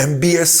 MBS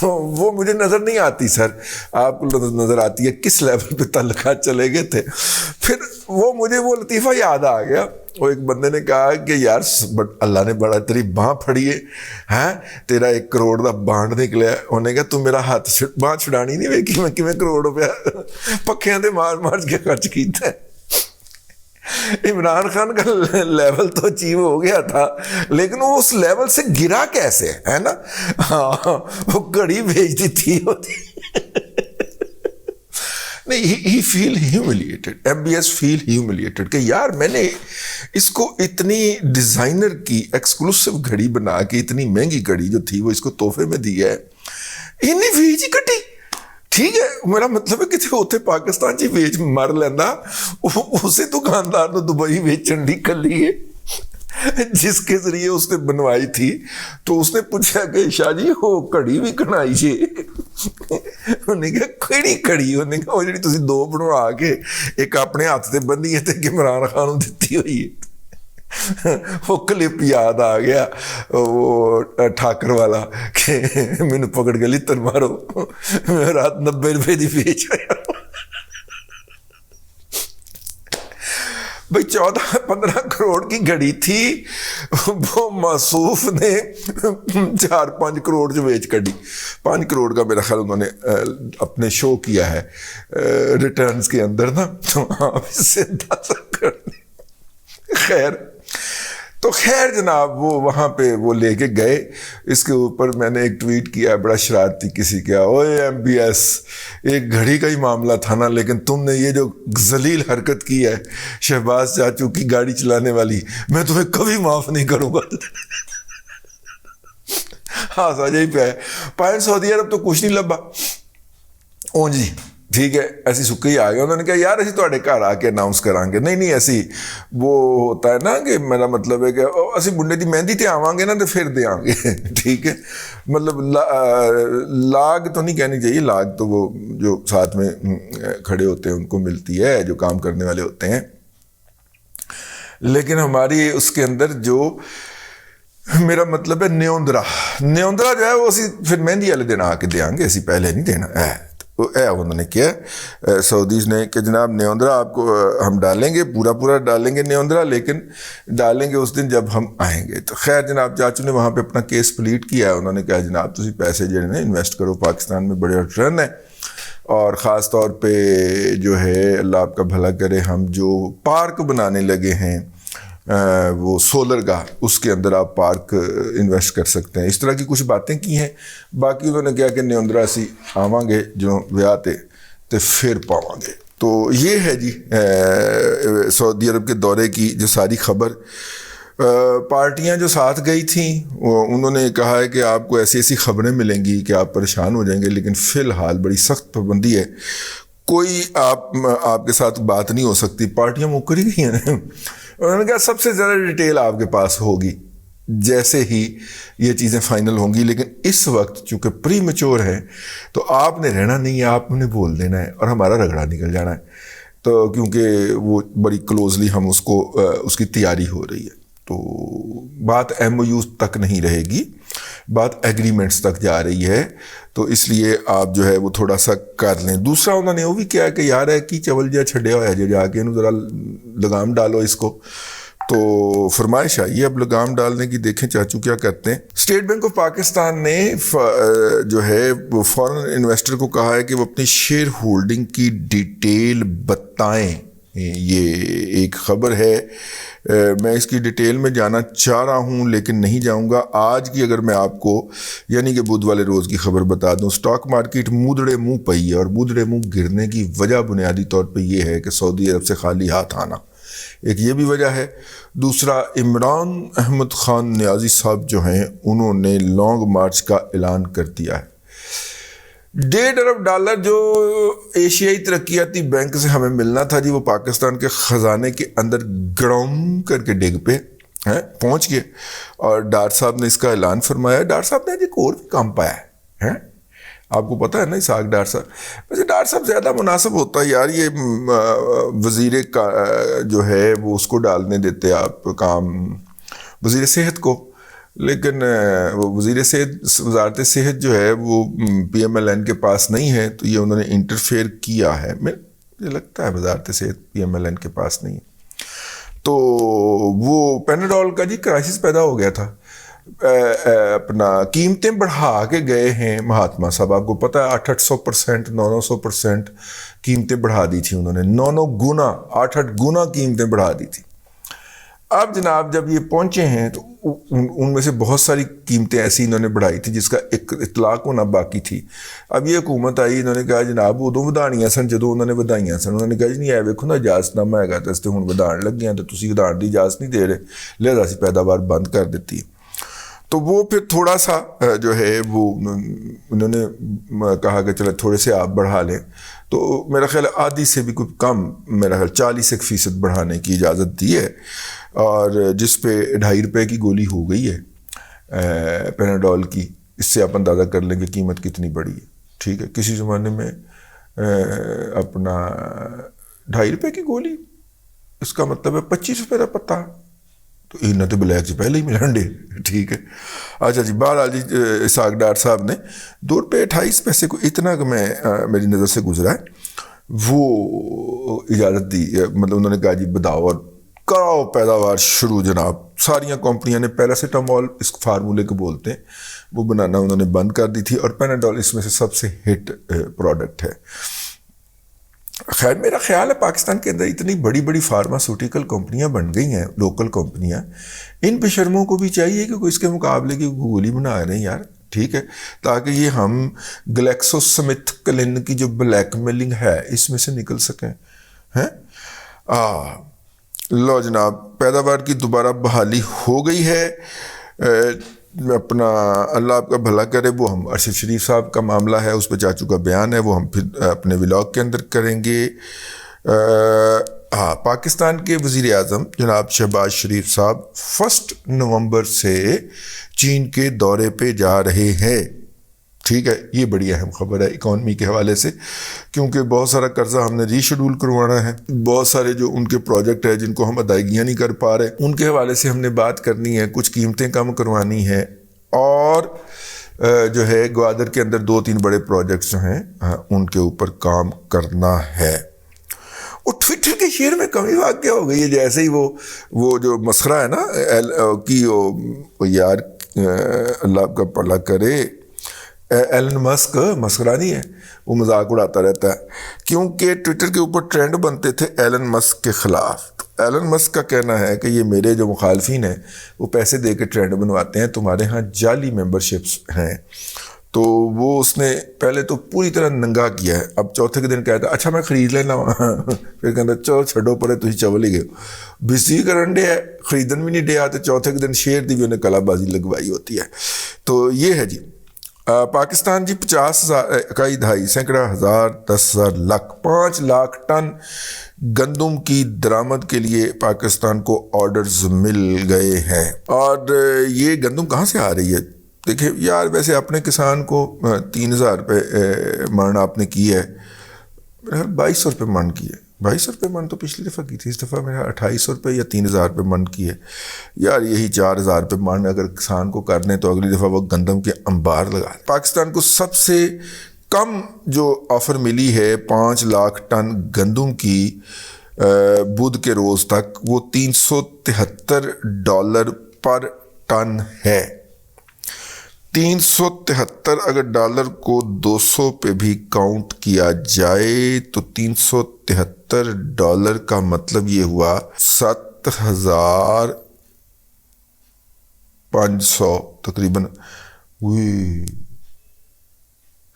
تو وہ مجھے نظر نہیں آتی سر، آپ کو نظر آتی ہے کس لیول پہ تعلقات چلے گئے تھے. پھر وہ مجھے وہ لطیفہ یاد آ گیا. وہ ایک بندے نے کہا کہ یار اللہ نے بڑا تیری باں پھڑی ہے، ہاں تیرا 1 کروڑ دا بانڈ نکلیا. انہیں کہا تو میرا ہاتھ باں چھڑانی نہیں ویکھی میں کیویں کروڑ روپیہ پکھیاں دے مار مار کے خرچ کیتا ہے. عمران خان کا لیول تو اچیو ہو گیا تھا، لیکن وہ اس لیول سے گرا کیسے ہے نا. ہاں وہ گھڑی بھیج دی تھی ہوتی. نہیں، ہی فیل ہیوملیٹڈ، ایم بی ایس فیل ہیوملیٹڈ کہ یار میں نے اس کو اتنی ڈیزائنر کی ایکسکلوسیو گھڑی بنا کے، اتنی مہنگی گھڑی جو تھی وہ اس کو تحفے میں دی ہے، انہیں ویج ہی کٹی. ٹھیک ہے، میرا مطلب ہے کہ اتنے پاکستان چی ویچ مر لینا، اسے دکاندار نے دبئی ویچن دی کلی ہے جس کے ذریعے اس نے بنوائی تھی. تو اس نے پوچھا کہ شاہ جی وہ کڑی بھی کنائی جی. انہیں کہا کڑی کڑی، انہیں کہا وہ جی تسی 2 بنوا کے ایک اپنے ہاتھ سے بندی ہے کہ عمران خان نے دیتی ہوئی ہے. وہ کلپ یاد آ گیا وہ ٹھاکر والا کہ مینو پکڑ کے لتر مارو میں رات 90 روپے دی بیچ آیا. بھائی 14-15 کروڑ کی گھڑی تھی، وہ موصوف نے 4-5 کروڑ جو بیچ کڑی. 5 کروڑ کا میرا خیال انہوں نے اپنے شو کیا ہے ریٹرنز کے اندر نا. تو آپ اس سے اندازہ کر دیں. خیر تو خیر جناب وہ وہاں پہ وہ لے کے گئے. اس کے اوپر میں نے ایک ٹویٹ کیا بڑا شرارتی کسی کیا، اوے ایم بی ایس ایک گھڑی کا ہی معاملہ تھا نا، لیکن تم نے یہ جو ذلیل حرکت کی ہے شہباز چاچو کی گاڑی چلانے والی، میں تمہیں کبھی معاف نہیں کروں گا. ہاں ساجا ہی پہ ہے پوائنٹ. سعودی عرب تو کچھ نہیں لبا. او جی ٹھیک ہے ایسی سکے ہی آ گیا. انہوں نے کہا یار اسی تواڈے گھر آ کے اناؤنس کران گے. نہیں ایسی وہ ہوتا ہے نا کہ میرا مطلب ہے کہ اسی منڈے دی مہندی تے آواں گے نا تو پھر دے آں گے. ٹھیک ہے، مطلب لاگ تو نہیں کہنی چاہیے، لاگ تو وہ جو ساتھ میں کھڑے ہوتے ہیں ان کو ملتی ہے جو کام کرنے والے ہوتے ہیں. لیکن ہماری اس کے اندر جو میرا مطلب ہے نیوندرا جو ہے وہ اسی پھر مہندی والے دن آ کے دے آں گے، اسی پہلے نہیں دینا ہے. انہوں نے کیا سعودیز نے کہ جناب نیوندرا آپ کو ہم ڈالیں گے، پورا ڈالیں گے نیوندرا، لیکن ڈالیں گے اس دن جب ہم آئیں گے. تو خیر جناب چاچو نے وہاں پہ اپنا کیس پلیٹ کیا. انہوں نے کہا جناب تسی پیسے جڑے نے انویسٹ کرو، پاکستان میں بڑے ریٹرن ہے، اور خاص طور پہ جو ہے اللہ آپ کا بھلا کرے ہم جو پارک بنانے لگے ہیں وہ سولر کا، اس کے اندر آپ پارک انویسٹ کر سکتے ہیں. اس طرح کی کچھ باتیں کی ہیں. باقی انہوں نے کہا کہ نیوندرا سی آواں گے جو ویاہ تے پھر پاواں گے. تو یہ ہے جی سعودی عرب کے دورے کی جو ساری خبر. پارٹیاں جو ساتھ گئی تھیں انہوں نے کہا ہے کہ آپ کو ایسی خبریں ملیں گی کہ آپ پریشان ہو جائیں گے، لیکن فی الحال بڑی سخت پابندی ہے، کوئی آپ کے ساتھ بات نہیں ہو سکتی. پارٹیاں مکر ہی گئی ہیں. انہوں نے کہا سب سے زیادہ ڈیٹیل آپ کے پاس ہوگی جیسے ہی یہ چیزیں فائنل ہوں گی، لیکن اس وقت چونکہ پری میچور ہے تو آپ نے رہنا نہیں ہے، آپ نے بول دینا ہے اور ہمارا رگڑا نکل جانا ہے. تو کیونکہ وہ بڑی کلوزلی ہم اس کی تیاری ہو رہی ہے. تو بات ایم او یوز تک نہیں رہے گی، بات ایگریمنٹس تک جا رہی ہے. تو اس لیے آپ جو ہے وہ تھوڑا سا کر لیں. دوسرا انہوں نے وہ بھی کیا کہ یار ہے کی چول جا چھڑیا ہوا ہے جا کے انہوں ذرا لگام ڈالو اس کو. تو فرمائش آئی ہے اب لگام ڈالنے کی، دیکھیں چاچو کیا کرتے ہیں. اسٹیٹ بینک آف پاکستان نے جو ہے وہ فارن انویسٹر کو کہا ہے کہ وہ اپنی شیئر ہولڈنگ کی ڈیٹیل بتائیں. یہ ایک خبر ہے، میں اس کی ڈیٹیل میں جانا چاہ رہا ہوں لیکن نہیں جاؤں گا. آج کی اگر میں آپ کو یعنی کہ بدھ والے روز کی خبر بتا دوں، اسٹاک مارکیٹ مودڑے منہ پئی ہے، اور مودڑے منہ گرنے کی وجہ بنیادی طور پہ یہ ہے کہ سعودی عرب سے خالی ہاتھ آنا، ایک یہ بھی وجہ ہے. دوسرا عمران احمد خان نیازی صاحب جو ہیں انہوں نے لانگ مارچ کا اعلان کر دیا ہے. $1.5 ارب جو ایشیائی ترقیاتی بینک سے ہمیں ملنا تھا جی، وہ پاکستان کے خزانے کے اندر گڑم کر کے ڈگ پہ پہنچ گئے. اور ڈار صاحب نے اس کا اعلان فرمایا. ڈار صاحب نے ایک اور بھی کام پایا ہے، آپ کو پتہ ہے نا اسحاق ڈار صاحب. ویسے ڈار صاحب زیادہ مناسب ہوتا ہے یار، یہ وزیر جو ہے وہ اس کو ڈالنے دیتے آپ کام، وزیر صحت کو. لیکن وہ وزارت صحت جو ہے وہ پی ایم ایل این کے پاس نہیں ہے، تو یہ انہوں نے انٹرفیئر کیا ہے. مجھے لگتا ہے وزارت صحت پی ایم ایل این کے پاس نہیں ہے. تو وہ پیناڈول کا جی کرائسس پیدا ہو گیا تھا. اپنا قیمتیں بڑھا کے گئے ہیں مہاتما صاحب، آپ کو پتہ ہے 800%، 900% قیمتیں بڑھا دی تھی انہوں نے، 9 گنا 8 گنا قیمتیں بڑھا دی تھی. اب جناب جب یہ پہنچے ہیں تو ان میں سے بہت ساری قیمتیں ایسی انہوں نے بڑھائی تھی جس کا ایک اطلاق ہونا باقی تھی. اب یہ حکومت آئی، انہوں نے کہا جناب ادو ودھانیاں سن، جدو انہوں نے ودھائیاں سن انہوں نے کہا جی نہیں اے ویکھو نا اجازت نامہ ہے گا تو اس تے ہن ودھان لگے ہیں تو تسی ودھان دی اجازت نہیں دے رہے، لہذا اسی پیداوار بند کر دیتی. تو وہ پھر تھوڑا سا جو ہے وہ انہوں نے کہا کہ چلو تھوڑے سے آپ بڑھا لیں، تو میرا خیال آدھی سے بھی کچھ کم، میرا خیال 40% بڑھانے کی اجازت دی ہے، اور جس پہ 2.5 روپے کی گولی ہو گئی ہے پیناڈول کی. اس سے آپ اندازہ کر لیں کہ قیمت کتنی بڑی ہے. ٹھیک ہے، کسی زمانے میں اپنا 2.5 روپے کی گولی، اس کا مطلب ہے 25 روپے کا پتہ. تو انہیں تو بلیک سے پہلے ہی ملن ڈے. ٹھیک ہے، اچھا جی. بہرحال جی اسحاق ڈار صاحب نے 2 روپے 28 پیسے کو اتنا کہ میں میری نظر سے گزرا ہے وہ اجازت دی. مطلب انہوں نے کہا جی بداؤ اور کراؤ پیداوار شروع. جناب ساریاں کمپنیاں نے پیراسیٹامول اس فارمولے کو بولتے ہیں وہ بنانا انہوں نے بند کر دی تھی، اور پیناڈول اس میں سے سب سے ہٹ پروڈکٹ ہے. خیر میرا خیال ہے پاکستان کے اندر اتنی بڑی بڑی فارماسیوٹیکل کمپنیاں بن گئی ہیں، لوکل کمپنیاں، ان بے شرموں کو بھی چاہیے کہ کوئی اس کے مقابلے کی گولی بنا رہے ہیں یار. ٹھیک ہے، تاکہ یہ ہم گلیکسو سمتھ کلین کی جو بلیک میلنگ ہے اس میں سے نکل سکیں. لو جناب پیداوار کی دوبارہ بحالی ہو گئی ہے. اپنا اللہ آپ کا بھلا کرے. وہ ہم ارشد شریف صاحب کا معاملہ ہے، اس پہ چاچو کا بیان ہے، وہ ہم پھر اپنے ولاگ کے اندر کریں گے. پاکستان کے وزیر اعظم جناب شہباز شریف صاحب 1 نومبر سے چین کے دورے پہ جا رہے ہیں. ٹھیک ہے، یہ بڑی اہم خبر ہے اکانومی کے حوالے سے، کیونکہ بہت سارا قرضہ ہم نے ری شیڈول کروانا ہے. بہت سارے جو ان کے پروجیکٹ ہیں جن کو ہم ادائیگیاں نہیں کر پا رہے، ان کے حوالے سے ہم نے بات کرنی ہے. کچھ قیمتیں کم کروانی ہے، اور جو ہے گوادر کے اندر 2-3 بڑے پروجیکٹس جو ہیں ان کے اوپر کام کرنا ہے. اور ٹویٹر کے شیئر میں کمی واقع ہو گئی ہے. جیسے ہی وہ جو مسخرہ ہے نا کہ وہ یار اللہ آپ کا بھلا کرے، ایلن مسک مسخرہ نہیں ہے، وہ مذاق اڑاتا رہتا ہے، کیونکہ ٹویٹر کے اوپر ٹرینڈ بنتے تھے ایلن مسک کے خلاف. ایلن مسک کا کہنا ہے کہ یہ میرے جو مخالفین ہیں وہ پیسے دے کے ٹرینڈ بنواتے ہیں، تمہارے ہاں جعلی ممبرشپس ہیں. تو وہ اس نے پہلے تو پوری طرح ننگا کیا ہے. اب چوتھے کے دن کہتا ہے اچھا میں خرید لینا پھر کہتا چلو چھڈو پڑے تھی چول ہی گئے بسی کرن ڈے ہے، خریدن بھی نہیں ڈے آتے. چوتھے کے دن شیئر دی بھی انہیں کلا بازی لگوائی ہوتی ہے. تو یہ ہے جی پاکستان جی 50,000 اکائی دہائی سینکڑا ہزار 10,000 لاکھ 5 لاکھ ٹن گندم کی درآمد کے لیے پاکستان کو آرڈرز مل گئے ہیں. اور یہ گندم کہاں سے آ رہی ہے؟ دیکھیں یار ویسے اپنے کسان کو 3,000 روپے من آپ نے کی ہے، میرا 2,200 روپے من کی ہے. 2,200 روپے من تو پچھلی دفعہ کی تھی، اس دفعہ میرا 2,800 روپے یا 3,000 روپے من کی ہے. یار یہی 4,000 روپے من اگر کسان کو کر دیں تو اگلی دفعہ وہ گندم کے انبار لگا دیں. پاکستان کو سب سے کم جو آفر ملی ہے 5 لاکھ ٹن گندم کی بدھ کے روز تک، وہ $373 پر ٹن ہے. 373 اگر ڈالر کو 200 پہ بھی کاؤنٹ کیا جائے تو $373 کا مطلب یہ ہوا 7,500 تقریباً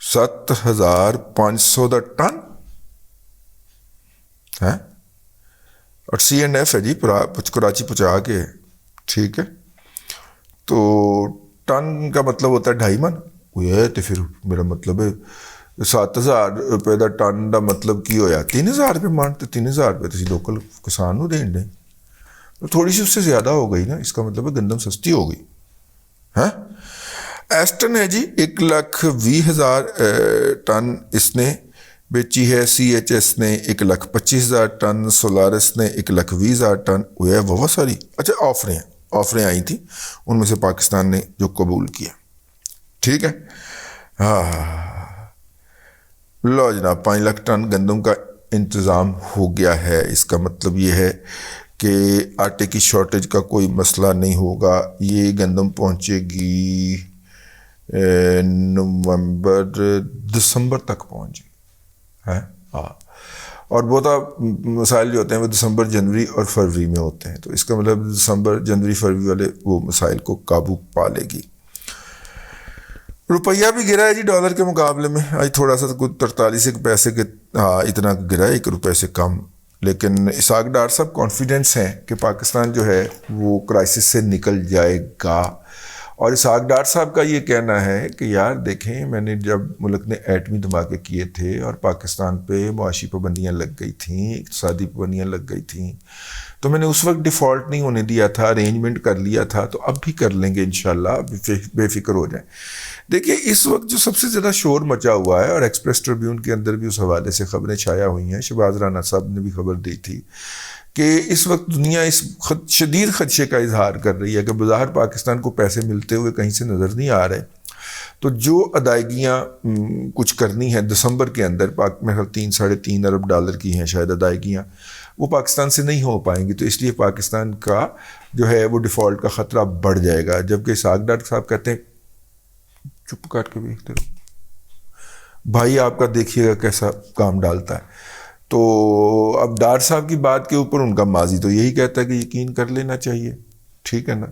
7,500 دا ٹن ہے. اور CNF ہے جی کراچی پہنچا کے. ٹھیک ہے، تو ٹن کا مطلب ہوتا ہے 2.5 من. وہ تو پھر میرا مطلب ہے 7,000 روپے دا ٹن دا مطلب کی ہویا 3,000 روپے من. تو 3,000 روپے تو لوکل کسان نو دین دیں، تھوڑی سی اس سے زیادہ ہو گئی نا، اس کا مطلب ہے گندم سستی ہو گئی. ہاں ایسٹن ہے جی 1,20,000 ٹن اس نے بیچی ہے. CHS نے 1,25,000 ٹن، سولارس نے 1,20,000 ٹن. وہ ہے بہت ساری. اچھا آفریں آفریں آئی تھیں، ان میں سے پاکستان نے جو قبول کیا. ٹھیک ہے. لو جناب 5 لاکھ ٹن گندم کا انتظام ہو گیا ہے. اس کا مطلب یہ ہے کہ آٹے کی شارٹیج کا کوئی مسئلہ نہیں ہوگا. یہ گندم پہنچے گی دسمبر تک پہنچ گئی. ہاں، اور بہت مسائل جو ہوتے ہیں وہ دسمبر، جنوری اور فروری میں ہوتے ہیں، تو اس کا مطلب دسمبر، جنوری، فروری والے وہ مسائل کو قابو پا لے گی. روپیہ بھی گرا ہے جی ڈالر کے مقابلے میں. آج تھوڑا سا کچھ 43 پیسے کے اتنا گرا ہے، 1 روپے سے کم. لیکن اسحاق ڈار صاحب کانفیڈنس ہیں کہ پاکستان جو ہے وہ کرائسس سے نکل جائے گا. اور اسحاق ڈار صاحب کا یہ کہنا ہے کہ یار دیکھیں، میں نے جب ملک نے ایٹمی دھماکے کیے تھے اور پاکستان پہ معاشی پابندیاں لگ گئی تھیں، اقتصادی پابندیاں لگ گئی تھیں، تو میں نے اس وقت ڈیفالٹ نہیں ہونے دیا تھا، ارینجمنٹ کر لیا تھا، تو اب بھی کر لیں گے انشاءاللہ، بے فکر ہو جائیں. دیکھیے اس وقت جو سب سے زیادہ شور مچا ہوا ہے، اور ایکسپریس ٹریبیون کے اندر بھی اس حوالے سے خبریں چھایا ہوئی ہیں، شہباز رانا صاحب نے بھی خبر دی تھی کہ اس وقت دنیا اس شدید خدشے کا اظہار کر رہی ہے کہ بظاہر پاکستان کو پیسے ملتے ہوئے کہیں سے نظر نہیں آ رہے، تو جو ادائیگیاں کچھ کرنی ہیں دسمبر کے اندر، میرے خیال 3-3.5 ارب ڈالر کی ہیں شاید ادائیگیاں، وہ پاکستان سے نہیں ہو پائیں گی. تو اس لیے پاکستان کا جو ہے وہ ڈیفالٹ کا خطرہ بڑھ جائے گا. جبکہ اسحاق ڈار صاحب کہتے ہیں، چپ کاٹ کے دیکھتے رہو بھائی، آپ کا دیکھیے گا کیسا کام ڈالتا ہے. تو اب ڈار صاحب کی بات کے اوپر ان کا ماضی تو یہی کہتا ہے کہ یقین کر لینا چاہیے، ٹھیک ہے نا.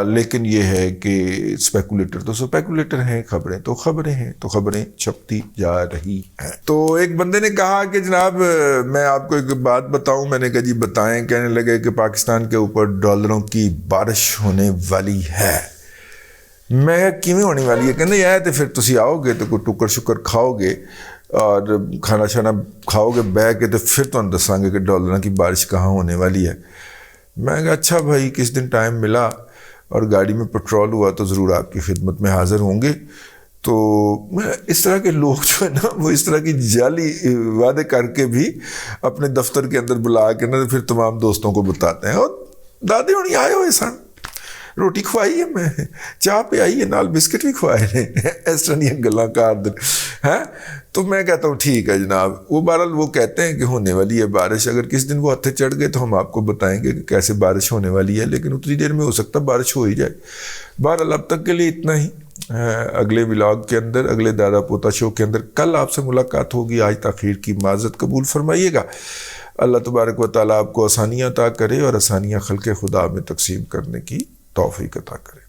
لیکن یہ ہے کہ اسپیکولیٹر تو اسپیکولیٹر ہیں، خبریں تو خبریں ہیں، تو خبریں چھپتی جا رہی ہیں. تو ایک بندے نے کہا کہ جناب میں آپ کو ایک بات بتاؤں. میں نے کہا جی بتائیں. کہنے لگے کہ پاکستان کے اوپر ڈالروں کی بارش ہونے والی ہے. میں کیویں ہونے والی ہے؟ کہنے آئے تو پھر تسی آؤ گے تو کوئی ٹکر شکر کھاؤ گے اور کھانا شانا کھاؤ گے بہ کے، تو پھر تو ہم دساں گے کہ ڈالروں کی بارش کہاں ہونے والی ہے. میں کہا اچھا بھائی، کس دن ٹائم ملا اور گاڑی میں پیٹرول ہوا تو ضرور آپ کی خدمت میں حاضر ہوں گے. تو اس طرح کے لوگ جو ہے نا، وہ اس طرح کی جعلی وعدے کر کے بھی اپنے دفتر کے اندر بلا کے نا پھر تمام دوستوں کو بتاتے ہیں. اور دادی ہونی آئے ہوئے سن، روٹی کھوائی ہے، میں چاہ پہ آئی ہے، نال بسکٹ بھی کھوائے ہیں، اس طرح نہیں گلاں کار دن ہیں. تو میں کہتا ہوں ٹھیک ہے جناب. وہ بہرحال وہ کہتے ہیں کہ ہونے والی ہے بارش. اگر کس دن وہ ہتھے چڑھ گئے تو ہم آپ کو بتائیں گے کہ کیسے بارش ہونے والی ہے، لیکن اتنی دیر میں ہو سکتا ہے بارش ہو ہی جائے. بہرحال اب تک کے لیے اتنا ہی. اگلے ولاگ کے اندر، اگلے دادا پوتا شو کے اندر کل آپ سے ملاقات ہوگی. آج تاخیر کی معذرت قبول فرمائیے گا. اللہ تبارک و تعالیٰ آپ کو آسانیاں عطا کرے اور آسانیاں خلق خدا میں تقسیم کرنے کی توفیق عطا کرے.